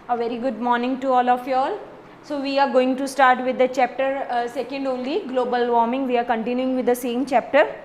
A very good morning to all of you all. So we are going to start with the chapter second only, global warming. We are continuing with the same chapter.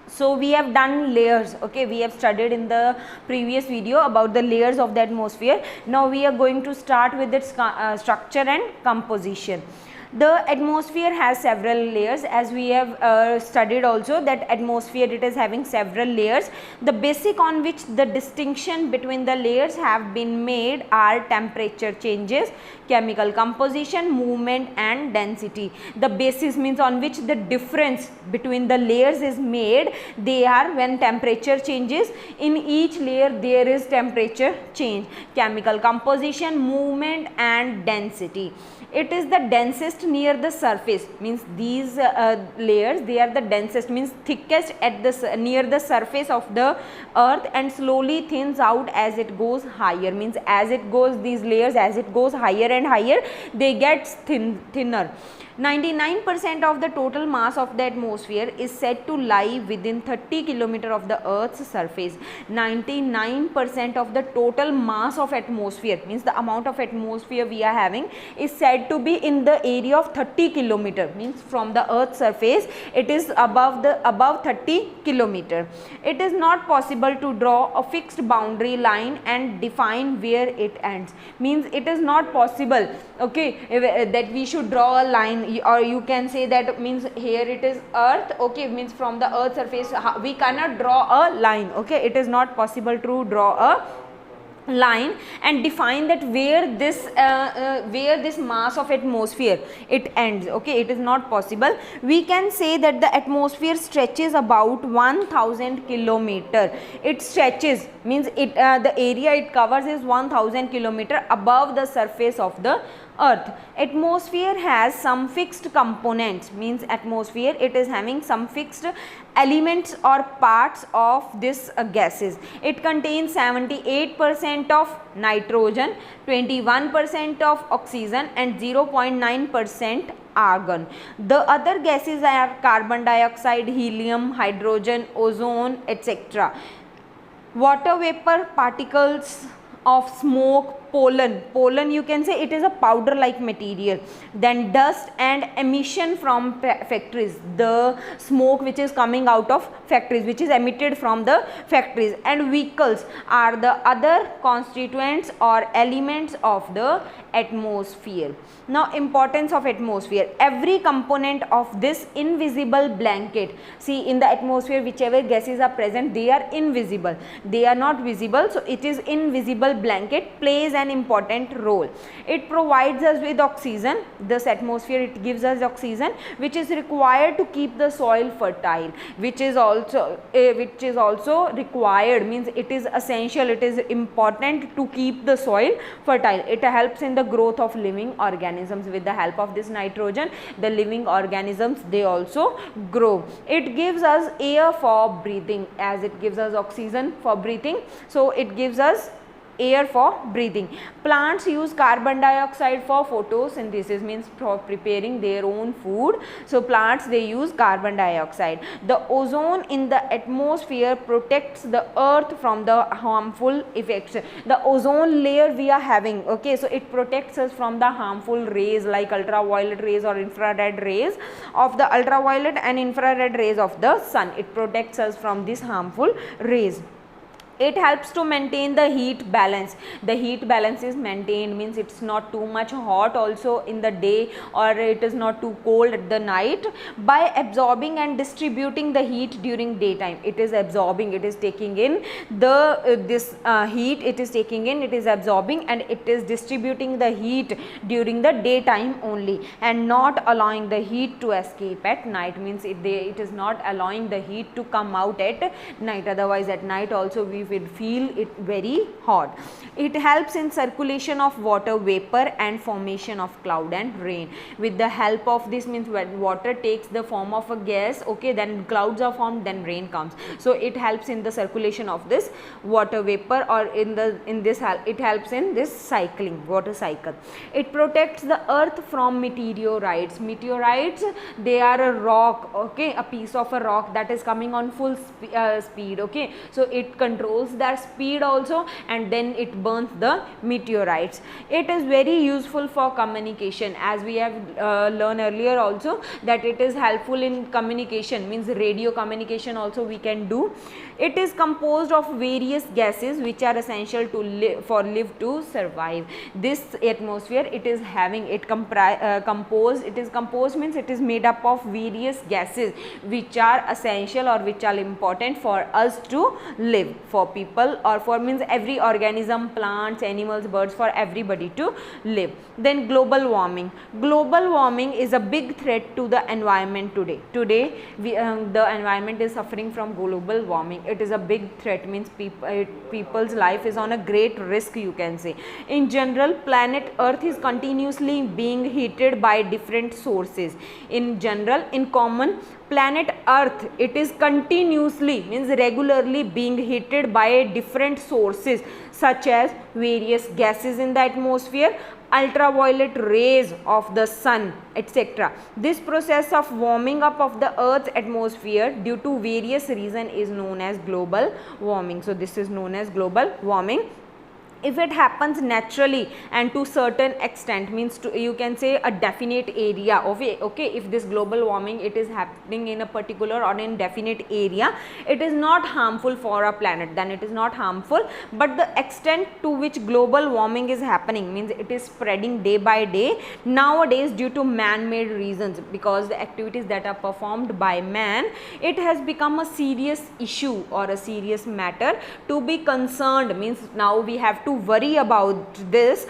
So we have done layers, okay, we have studied in the previous video about the layers of the atmosphere. Now we are going to start with its structure and composition. The atmosphere has several layers, as we have studied also that atmosphere, it is having several layers. The basic on which the distinction between the layers have been made are temperature changes, chemical composition, movement and density. The basis means on which the difference between the layers is made, they are when temperature changes, in each layer there is temperature change, chemical composition, movement and density. It is the densest near the surface, means these layers, they are the densest, means thickest at the near the surface of the earth and slowly thins out as it goes higher, means as it goes, these layers as it goes higher and higher, they get thinner. 99% of the total mass of the atmosphere is said to lie within 30 km of the earth's surface. 99% of the total mass of atmosphere, means the amount of atmosphere we are having, is said to be in the area of 30 km, means from the earth's surface it is above 30 km. It is not possible to draw a fixed boundary line and define where it ends, means it is not possible, okay, that we should draw a line, or you can say that means here it is earth, okay, means from the earth surface we cannot draw a line, okay, it is not possible to draw a line and define that where this mass of atmosphere it ends, okay, it is not possible. We can say that the atmosphere stretches about 1000 km. It stretches, means it the area it covers is 1000 km above the surface of the earth. Atmosphere has some fixed components, means atmosphere it is having some fixed elements or parts of this gases. It contains 78% of nitrogen, 21% of oxygen and 0.9% argon. The other gases are carbon dioxide, helium, hydrogen, ozone, etc. Water vapor, particles of smoke, pollen you can say, it is a powder like material. Then dust and emission from factories, the smoke which is coming out of factories, which is emitted from the factories, and vehicles are the other constituents or elements of the atmosphere. Now importance of atmosphere, every component of this invisible blanket, see in the atmosphere whichever gases are present, they are invisible, they are not visible, so it is invisible blanket, plays an important role. It provides us with oxygen, this atmosphere it gives us oxygen which is required to keep the soil fertile, which is also required, means it is essential, it is important to keep the soil fertile. It helps in the growth of living organisms. With the help of this nitrogen, the living organisms they also grow. It gives us air for breathing, as it gives us oxygen for breathing, so it gives us air for breathing. Plants use carbon dioxide for photosynthesis, means for preparing their own food, so plants they use carbon dioxide. The ozone in the atmosphere protects the earth from the harmful effects. The ozone layer we are having, okay, so it protects us from the harmful rays like ultraviolet rays or infrared rays of the ultraviolet and infrared rays of the sun. It protects us from these harmful rays. It helps to maintain the heat balance. The heat balance is maintained, means it's not too much hot also in the day, or it is not too cold at the night, by absorbing and distributing the heat during daytime. It is absorbing, it is taking in the heat, it is taking in, it is absorbing and it is distributing the heat during the daytime only, and not allowing the heat to escape at night, means it is not allowing the heat to come out at night, otherwise at night also we will feel it very hot. It helps in circulation of water vapor and formation of cloud and rain. With the help of this, means when water takes the form of a gas, okay, then clouds are formed, then rain comes, so it helps in the circulation of this water vapor, or it helps in this cycling, water cycle. It protects the earth from meteorites. Meteorites, they are a rock, okay, a piece of a rock that is coming on full speed, okay, so it controls controls their speed also, and then it burns the meteorites. It is very useful for communication, as we have learned earlier also that it is helpful in communication, means radio communication also we can do. It is composed of various gases which are essential to live to survive. This atmosphere, it is having composed means it is made up of various gases which are essential or which are important for us to live, for people or for means every organism, plants, animals, birds, for everybody to live. Then global warming. Global warming is a big threat to the environment today. Today the environment is suffering from global warming. It is a big threat, means people's life is on a great risk, you can say. In general, planet Earth is continuously being heated by different sources. In general, in common, planet Earth, it is continuously, means regularly being heated by different sources such as various gases in the atmosphere, ultraviolet rays of the sun, etc. This process of warming up of the Earth's atmosphere due to various reasons is known as global warming. So this is known as global warming. If it happens naturally and to certain extent, means to, you can say a definite area of if this global warming it is happening in a particular or in definite area, it is not harmful for a planet, then it is not harmful. But the extent to which global warming is happening, means it is spreading day by day nowadays due to man-made reasons, because the activities that are performed by man, it has become a serious issue or a serious matter to be concerned, means now we have to worry about this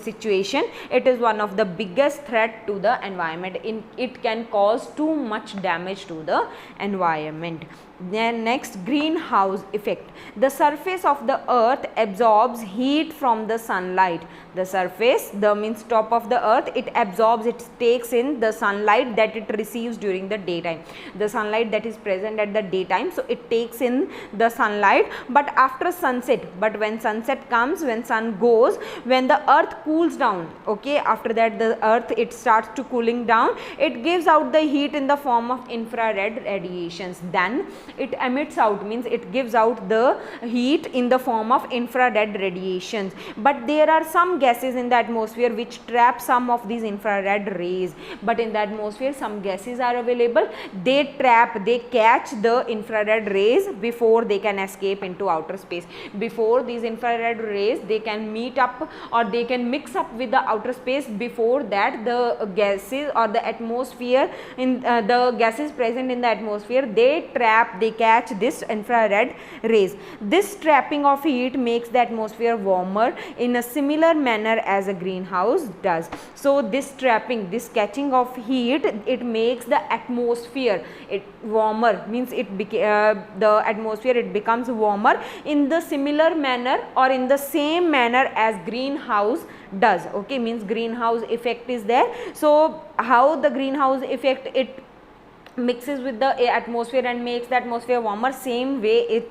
situation. It is one of the biggest threat to the environment. It can cause too much damage to the environment. Then next, greenhouse effect. The surface of the earth absorbs heat from the sunlight. The surface, the means top of the earth, it absorbs, it takes in the sunlight that it receives during the daytime. The sunlight that is present at the daytime, so it takes in the sunlight. But after sunset, but when sunset comes, when sun goes, when the earth cools down, okay, after that the earth it starts to cooling down, it gives out the heat in the form of infrared radiations. Then it emits out, means it gives out the heat in the form of infrared radiations. But there are some gases in the atmosphere which trap some of these infrared rays. But in the atmosphere some gases are available, they trap, they catch the infrared rays before they can escape into outer space. Before these infrared rays they can meet up or they can mix up with the outer space, before that the gases or the atmosphere in the gases present in the atmosphere, they trap, they catch this infrared rays. This trapping of heat makes the atmosphere warmer in a similar manner as a greenhouse does. So this trapping, this catching of heat, it makes the atmosphere warmer, means the atmosphere it becomes warmer in the similar manner or in the same manner as greenhouse does. Okay, means greenhouse effect is there. So how the greenhouse effect it mixes with the atmosphere and makes the atmosphere warmer, same way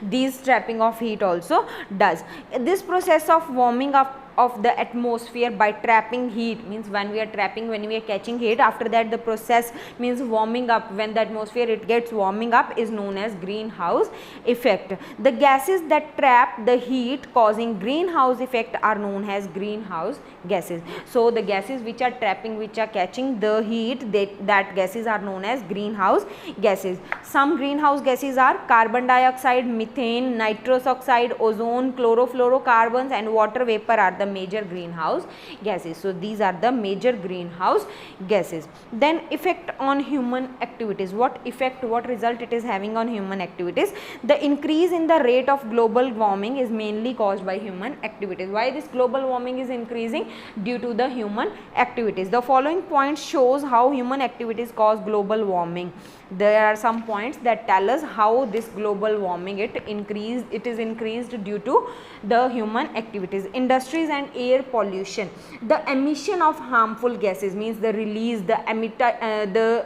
these trapping of heat also does. This process of warming up of the atmosphere by trapping heat, means when we are trapping, when we are catching heat, after that the process means warming up, when the atmosphere it gets warming up, is known as greenhouse effect. The gases that trap the heat causing greenhouse effect are known as greenhouse gases. So the gases which are trapping, which are catching the heat, that gases are known as greenhouse gases. Some greenhouse gases are carbon dioxide, methane, nitrous oxide, ozone, chlorofluorocarbons and water vapor are the major greenhouse gases. So these are the major greenhouse gases. Then effect on human activities. What effect, what result it is having on human activities? The increase in the rate of global warming is mainly caused by human activities. Why this global warming is increasing? Due to the human activities. The following points shows how human activities cause global warming. There are some points that tell us how this global warming it is increased due to the human activities. Industries and and air pollution. The emission of harmful gases means the release, the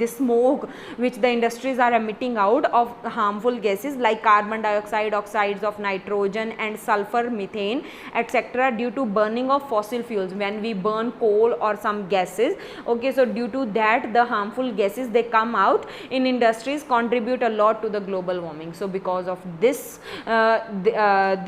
smoke which the industries are emitting out of harmful gases like carbon dioxide, oxides of nitrogen and sulfur, methane, etc. due to burning of fossil fuels. When we burn coal or some gases, okay, so due to that the harmful gases they come out in industries contribute a lot to the global warming. So because of this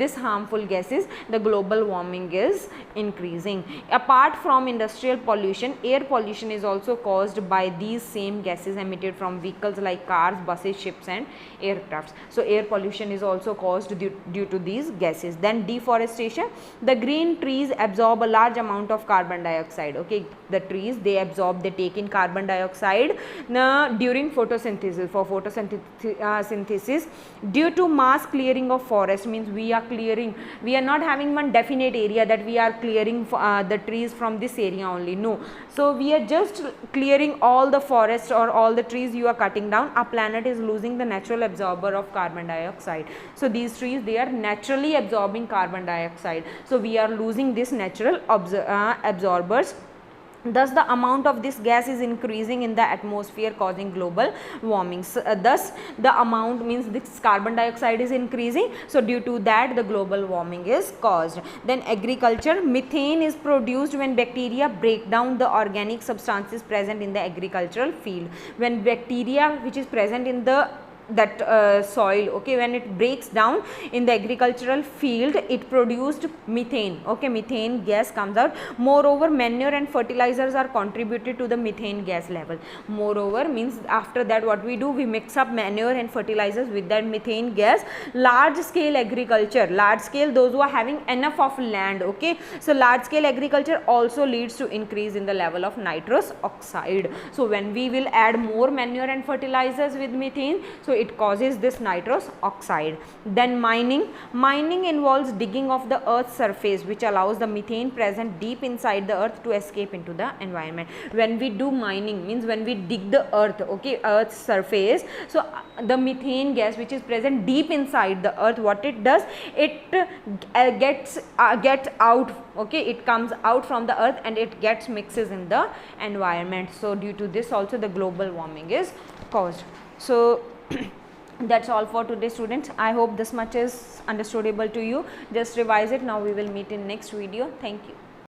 this harmful gases, the global warming is increasing. Apart from industrial pollution, air pollution is also caused by these same gases emitted from vehicles like cars, buses, ships and aircrafts. So air pollution is also caused due to these gases. Then deforestation, the green trees absorb a large amount of carbon dioxide. Okay, the trees they absorb, they take in carbon dioxide during photosynthesis. For photosynthesis, due to mass clearing of forest, means we are clearing, we are not having one definite area that we are clearing the trees from this area only. No, so we are just clearing all the forest or all the trees you are cutting down. Our planet is losing the natural absorber of carbon dioxide. So these trees they are naturally absorbing carbon dioxide, so we are losing this natural absorbers. Thus the amount of this gas is increasing in the atmosphere, causing global warming. So, thus the amount means this carbon dioxide is increasing, so due to that the global warming is caused. Then agriculture, methane is produced when bacteria break down the organic substances present in the agricultural field. When bacteria which is present in the soil, okay, when it breaks down in the agricultural field, it produced methane. Okay, methane gas comes out. Moreover, manure and fertilizers are contributed to the methane gas level. Moreover means after that what we do, we mix up manure and fertilizers with that methane gas. Large scale agriculture, large scale, those who are having enough of land, okay, so large scale agriculture also leads to increase in the level of nitrous oxide. So when we will add more manure and fertilizers with methane, so it causes this nitrous oxide. Then mining involves digging of the earth's surface, which allows the methane present deep inside the earth to escape into the environment. When we do mining means when we dig the earth, okay, earth's surface, so the methane gas which is present deep inside the earth, what it does, it gets out, okay, it comes out from the earth and it gets mixes in the environment. So due to this also the global warming is caused. So that's all for today, students. I hope this much is understandable to you. Just revise it. Now we will meet in next video. Thank you.